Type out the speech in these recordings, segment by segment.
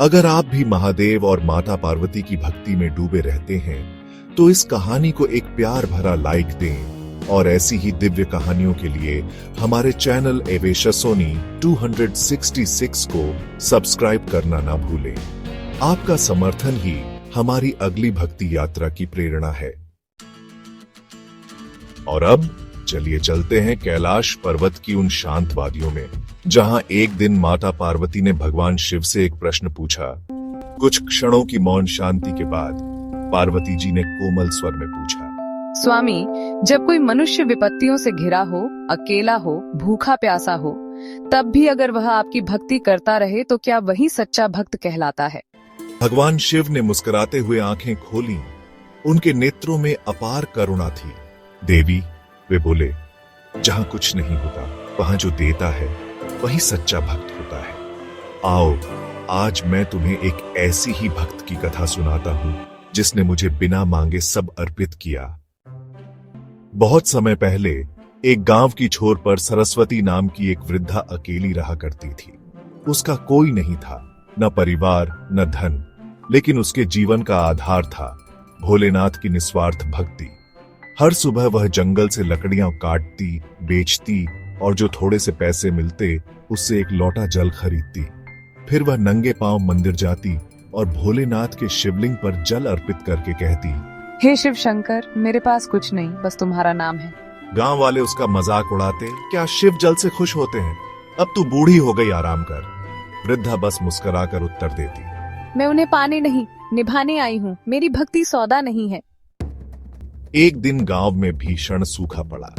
अगर आप भी महादेव और माता पार्वती की भक्ति में डूबे रहते हैं तो इस कहानी को एक प्यार भरा लाइक दें और ऐसी ही दिव्य कहानियों के लिए हमारे चैनल एवेशसोनी 266 को सब्सक्राइब करना ना भूलें। आपका समर्थन ही हमारी अगली भक्ति यात्रा की प्रेरणा है। और अब चलिए चलते हैं कैलाश पर्वत की उन शांत वादियों में, जहां एक दिन माता पार्वती ने भगवान शिव से एक प्रश्न पूछा। कुछ क्षणों की मौन शांति के बाद पार्वती जी ने कोमल स्वर में पूछा, स्वामी, जब कोई मनुष्य विपत्तियों से घिरा हो, अकेला हो, भूखा प्यासा हो, तब भी अगर वह आपकी भक्ति करता रहे तो क्या वही सच्चा भक्त कहलाता है? भगवान शिव ने मुस्कुराते हुए आंखें खोली। उनके नेत्रों में अपार करुणा थी। देवी, वे बोले, जहां कुछ नहीं होता वहां जो देता है वही सच्चा भक्त होता है। आओ, आज मैं तुम्हें एक ऐसी ही भक्त की कथा सुनाता हूं जिसने मुझे बिना मांगे सब अर्पित किया। बहुत समय पहले एक गांव की छोर पर सरस्वती नाम की एक वृद्धा अकेली रहा करती थी। उसका कोई नहीं था, न परिवार न धन, लेकिन उसके जीवन का आधार था भोलेनाथ की निस्वार्थ भक्ति। हर सुबह वह जंगल से लकड़ियां काटती, बेचती और जो थोड़े से पैसे मिलते उससे एक लोटा जल खरीदती। फिर वह नंगे पांव मंदिर जाती और भोलेनाथ के शिवलिंग पर जल अर्पित करके कहती, हे शिव शंकर, मेरे पास कुछ नहीं, बस तुम्हारा नाम है। गांव वाले उसका मजाक उड़ाते, क्या शिव जल से खुश होते हैं? अब तू बूढ़ी हो गई, आराम कर। वृद्धा बस मुस्कुराकर उत्तर देती, मैं उन्हें पाने नहीं, निभाने आई हूँ। मेरी भक्ति सौदा नहीं है। एक दिन गांव में भीषण सूखा पड़ा।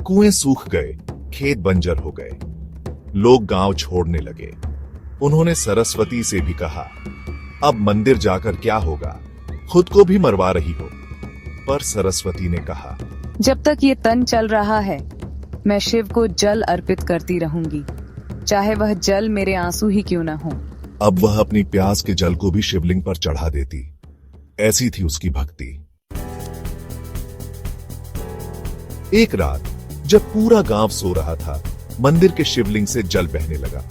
कुएं सूख गए, खेत बंजर हो गए। लोग गांव छोड़ने लगे। उन्होंने सरस्वती से भी कहा, अब मंदिर जाकर क्या होगा, खुद को भी मरवा रही हो। पर सरस्वती ने कहा, जब तक ये तन चल रहा है मैं शिव को जल अर्पित करती रहूंगी, चाहे वह जल मेरे आंसू ही क्यों न हो। अब वह अपनी प्यास के जल को भी शिवलिंग पर चढ़ा देती। ऐसी थी उसकी भक्ति। एक रात जब पूरा गांव सो रहा था, मंदिर के शिवलिंग से जल बहने लगा।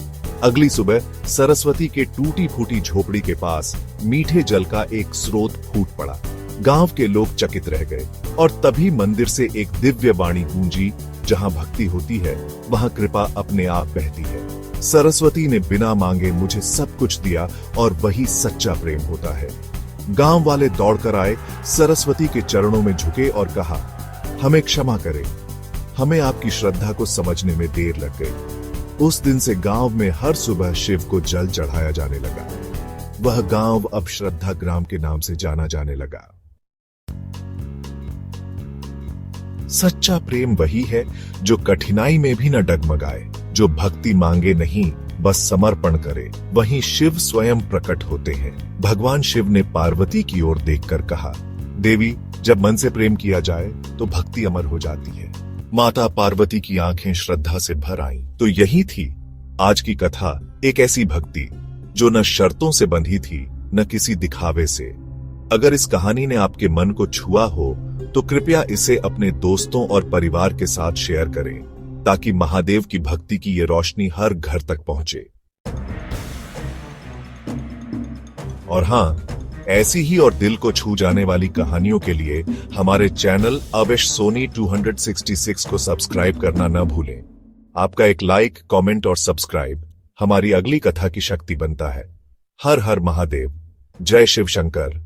अगली सुबह सरस्वती के टूटी फूटी झोपड़ी के पास मीठे जल का एक स्रोत फूट पड़ा। गांव के लोग चकित रह गए और तभी मंदिर से एक दिव्य वाणी गूंजी, जहां भक्ति होती है वहां कृपा अपने आप बहती है। सरस्वती ने बिना मांगे मुझे सब कुछ दिया और वही सच्चा प्रेम होता है। गांव वाले दौड़कर आए, सरस्वती के चरणों में झुके और कहा, हमें क्षमा करें, हमें आपकी श्रद्धा को समझने में देर लग गई। उस दिन से गांव में हर सुबह शिव को जल चढ़ाया जाने लगा। वह गांव अब श्रद्धा ग्राम के नाम से जाना जाने लगा। सच्चा प्रेम वही है जो कठिनाई में भी न डगमगाए, जो भक्ति मांगे नहीं बस समर्पण करे। वहीं शिव स्वयं प्रकट होते हैं। भगवान शिव ने पार्वती की ओर देखकर कहा, देवी, जब मन से प्रेम किया जाए तो भक्ति अमर हो जाती है। माता पार्वती की आंखें श्रद्धा से भर आईं। तो यही थी आज की कथा, एक ऐसी भक्ति जो न शर्तों से बंधी थी न किसी दिखावे से। अगर इस कहानी ने आपके मन को छुआ हो तो कृपया इसे अपने दोस्तों और परिवार के साथ शेयर करें, ताकि महादेव की भक्ति की ये रोशनी हर घर तक पहुंचे। और हाँ, ऐसी ही और दिल को छू जाने वाली कहानियों के लिए हमारे चैनल एवेशसोनी 266 को सब्सक्राइब करना न भूलें। आपका एक लाइक, कमेंट और सब्सक्राइब हमारी अगली कथा की शक्ति बनता है। हर हर महादेव। जय शिव शंकर।